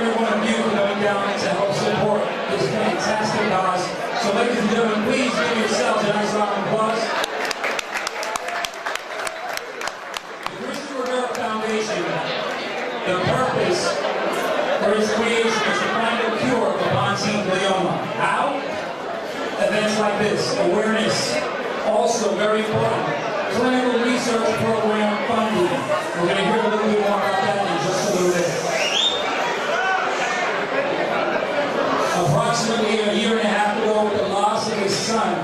every one of you for coming down to help support this fantastic cause. So ladies and gentlemen, please give yourselves a nice round of applause. The Cristian Rivera Foundation, the purpose for its creation is to find a cure for Pontine glioma. How? Events like this, awareness, also very important. Clinical research program funding. We're going to hear a little bit more about that in just a little bit. Approximately a year and a half ago, with the loss of his son,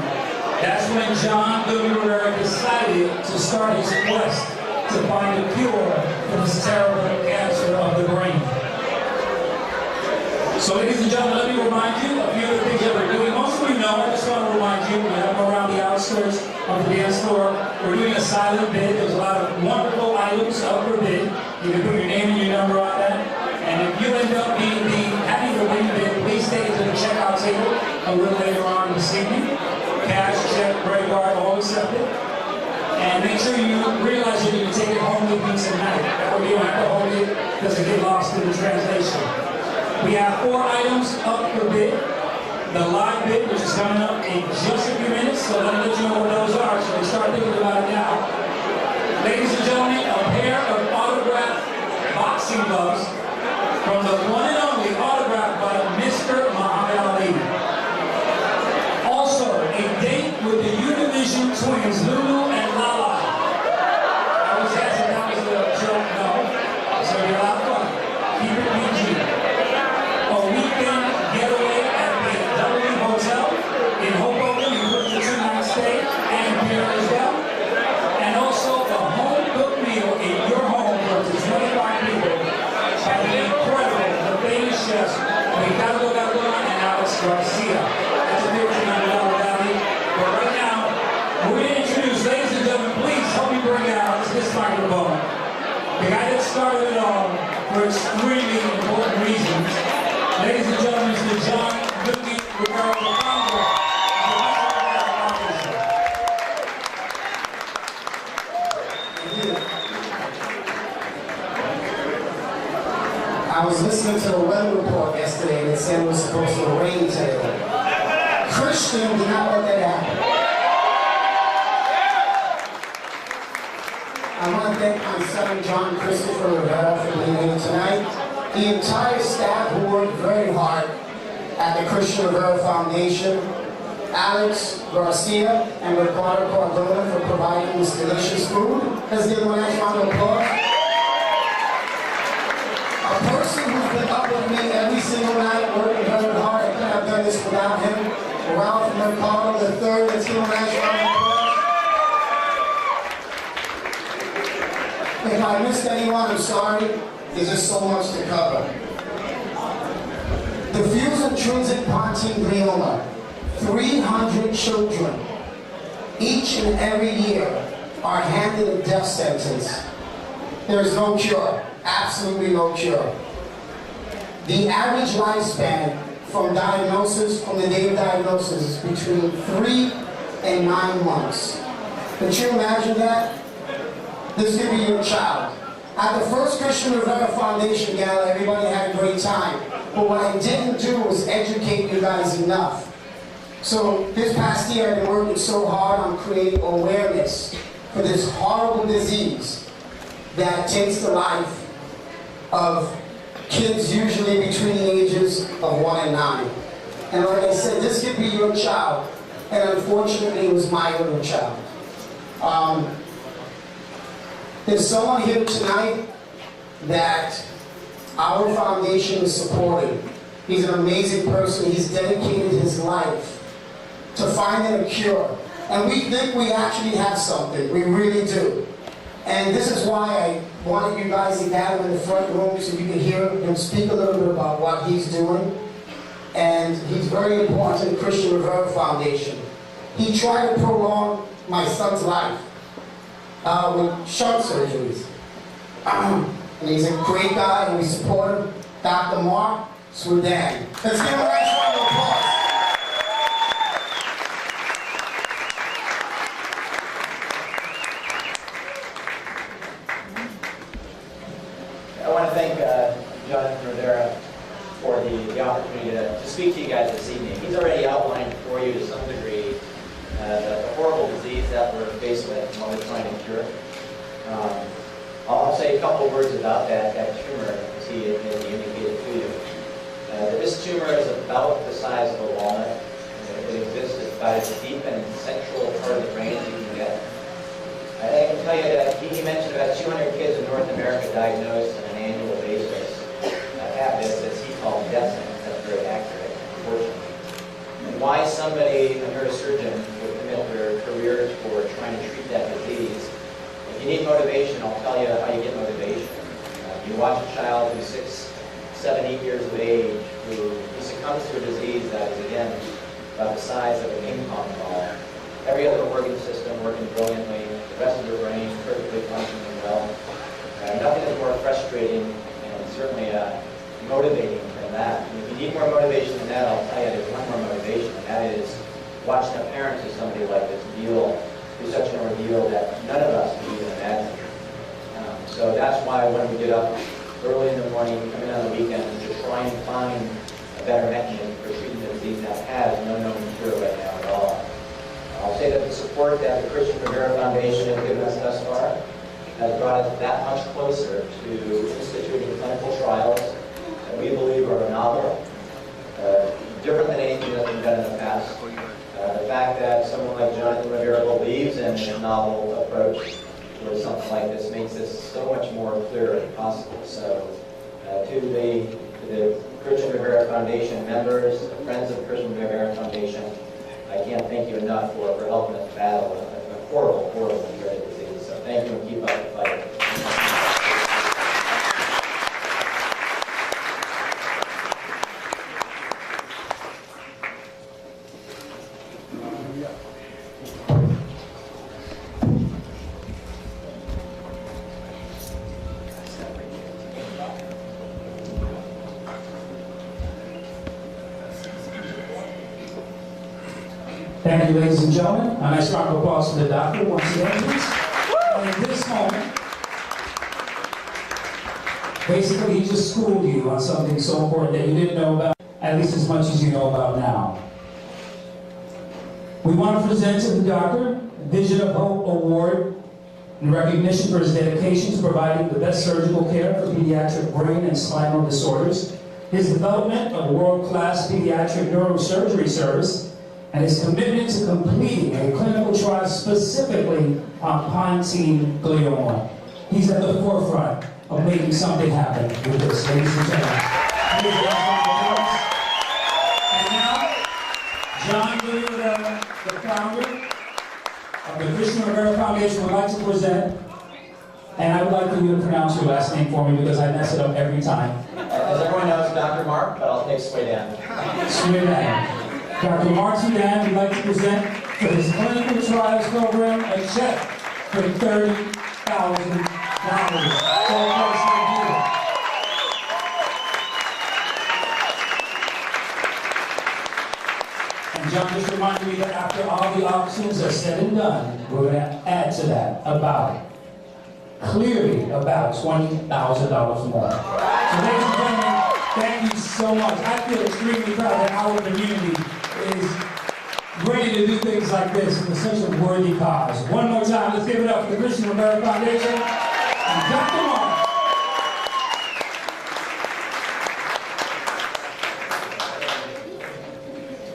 that's when John Rivera decided to start his quest to find a cure for this terrible cancer of the brain. So ladies and gentlemen, let me remind you of a few of the things that we're doing. Most of you know, I just want to remind you, we have around the outskirts of the dance floor. We're doing a silent bid. There's a lot of wonderful items up for bid. You can put your name and your number on that. And if you end up having to win bid, please take it to the checkout table a little later on this evening. Cash, check, credit card, all accepted. And make sure you realize you need to take it home with you tonight. That way you don't have to hold it because it get lost in the translation. We have 4 items up for bid. The live bid, which is coming up in just a few minutes, so let me let you know what those are, so we start thinking about it now. Ladies and gentlemen, a pair of autographed boxing gloves from the one and only autographed by Mr. Muhammad Ali. Also, a date with the Univision twins, Lulu and Lala. I was asking, that was a joke, no. So you're a lot of fun. Keep it PG. A weekend getaway at the W Hotel in Hoboken, including the 2-night stay and beer as well. And also a home-cooked meal in your home for up to 25 people by the incredible, the famous chefs Ricardo and Alex Garcia. That's a $1,500 value. But right now, we're going to introduce, ladies and gentlemen, please help me bring out this microphone. The guy that started it all for extremely important reasons. Ladies and gentlemen, Mr. John Rivera, the founder of I was listening to the weather report yesterday and it said it was supposed to rain today. Cristian did not let that happen. I want to thank my son, John Cristian Rivera, for being here tonight. The entire staff who worked very hard at the Cristian Rivera Foundation, Alex Garcia and Ricardo Cardona for providing this delicious food. Let's give them a nice round of applause. A person who's been up with me every single night, working very hard. I couldn't have done this without him. Ralph Ricardo III, let's give him a nice round of applause. If I missed anyone, I'm sorry. There's just so much to cover. Diffuse intrinsic Pontine glioma. 300 children, each and every year, are handed a death sentence. There is no cure. Absolutely no cure. The average lifespan from diagnosis, from the day of diagnosis, is between 3 and 9 months. Could you imagine that? This could be your child. At the first Cristian Rivera Foundation Gala, everybody had a great time. But what I didn't do was educate you guys enough. So this past year, I've been working so hard on creating awareness for this horrible disease that takes the life of kids usually between the ages of 1 and 9. And like I said, this could be your child. And unfortunately, it was my little child. There's someone here tonight that our foundation is supporting. He's an amazing person. He's dedicated his life to finding a cure. And we think we actually have something. We really do. And this is why I wanted you guys to gather in the front room so you can hear him speak a little bit about what he's doing. And he's very important to the Cristian Rivera Foundation. He tried to prolong my son's life with shunt surgeries. And he's a great guy, and we support him. Dr. Mark Sweden. Let's give him a nice round of applause. I want to thank Jonathan Rivera for the opportunity to speak to you guys this evening. He's already outlined for you to some degree the horrible disease that we're faced with and what we're trying to cure. I'll say a couple of words about that tumor, as he indicated to you. This tumor is about the size of a walnut. It exists about as deep and central part of the brain as you can get. I can tell you that he mentioned about 200 kids in North America diagnosed on an annual basis have this, as he called, death sentence. That's very accurate, unfortunately. And why somebody, a neurosurgeon, would commit their careers for trying to treat that disease. If you need motivation, I'll tell you how you get motivation. You watch a child who's 6, 7, 8 years of age who succumbs to a disease that is, again, about the size of a ping pong ball. Every other organ system working brilliantly, the rest of your brain perfectly functioning well. Nothing is more frustrating and certainly motivating than that. And if you need more motivation than that, I'll tell you there's one more motivation, and that is watching the parents of somebody like this deal through such an ordeal that none of us can even imagine. So that's why when we get up early in the morning, come in on the weekends to try and find a better mechanism for treating the disease that has no known cure right now at all. I'll say that the support that the Cristian Rivera Foundation has given us thus far has brought us that much closer to instituting clinical trials that we believe are novel, different than anything that's been done in the past. The fact that someone like Jonathan Rivera believes in a novel approach with something like this makes this so much more clear and possible. So to the Cristian Rivera Foundation members, the friends of the Cristian Rivera Foundation, I can't thank you enough for helping us battle a horrible, horrible dreaded disease. So thank you and keep up the fight. Thank you, ladies and gentlemen. A nice round of applause for the doctor once again, please. And at this moment, basically he just schooled you on something so important that you didn't know about, at least as much as you know about now. We want to present to the doctor Vision of Hope Award in recognition for his dedication to providing the best surgical care for pediatric brain and spinal disorders, his development of a world-class pediatric neurosurgery service, and his commitment to completing a clinical trial specifically on pontine glioma. He's at the forefront of making something happen with this, ladies and gentlemen. And now, John Rivera, the founder of the Cristian Rivera Foundation, would like to present, and I would like for you to pronounce your last name for me because I mess it up every time. As everyone knows, Dr. Mark, but I'll take Swaydan. Swaydan. Dr. Mark Swaydan would like to present for his clinical trials program a check for $30,000 for first review. And John just reminded me that after all the options are said and done, we're going to add to that clearly about $20,000 more. So ladies and gentlemen, thank you so much. I feel extremely proud that our community is ready to do things like this for such a worthy cause. One more time, let's give it up for the Cristian Rivera Foundation and Dr. Mark.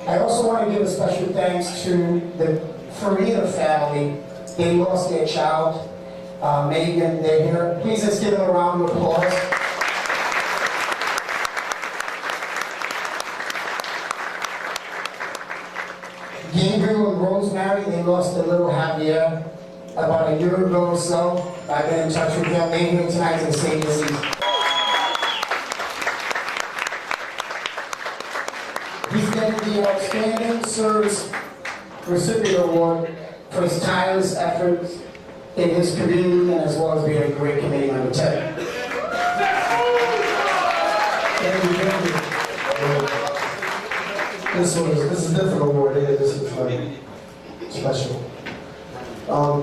I also want to give a special thanks to the Farina family. They lost their child, Megan. They're here. Please let's give them a round of applause. Gabriel and Rosemary, they lost their little Javier about a year ago or so. I've been in touch with them. They're here tonight to say this. He's getting the Outstanding Service Recipient Award for his tireless efforts in his community and as well as being a great committee member. Thank you. This is a different award. This is special.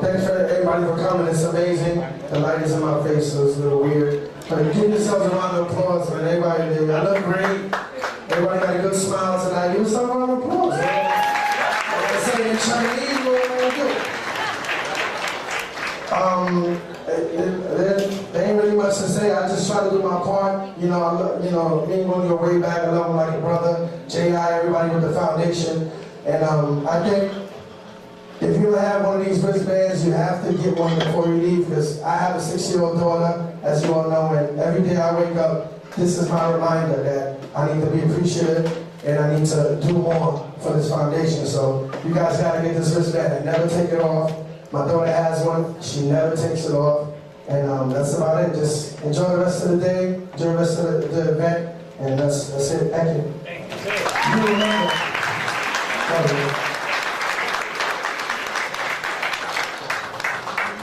Thanks for everybody for coming. It's amazing. The light is in my face, so it's a little weird. Give yourselves a round of applause, man. Everybody, I look great. Everybody got a good smile tonight. Give yourself a round of applause, man. Like I say in Chinese, what am I gonna do? There ain't really much to say. I just try to do my part. You know, me and Willie go way back. I love him like a brother. J.I., everybody with the foundation. And I think if you have one of these wristbands, you have to get one before you leave, because I have a 6-year-old daughter, as you all know, and every day I wake up, this is my reminder that I need to be appreciative and I need to do more for this foundation. So you guys gotta get this wristband and never take it off. My daughter has one, she never takes it off. And that's about it. Just enjoy the rest of the day, enjoy the rest of the event, and that's it. Thank you. Thank you, sir. You remember.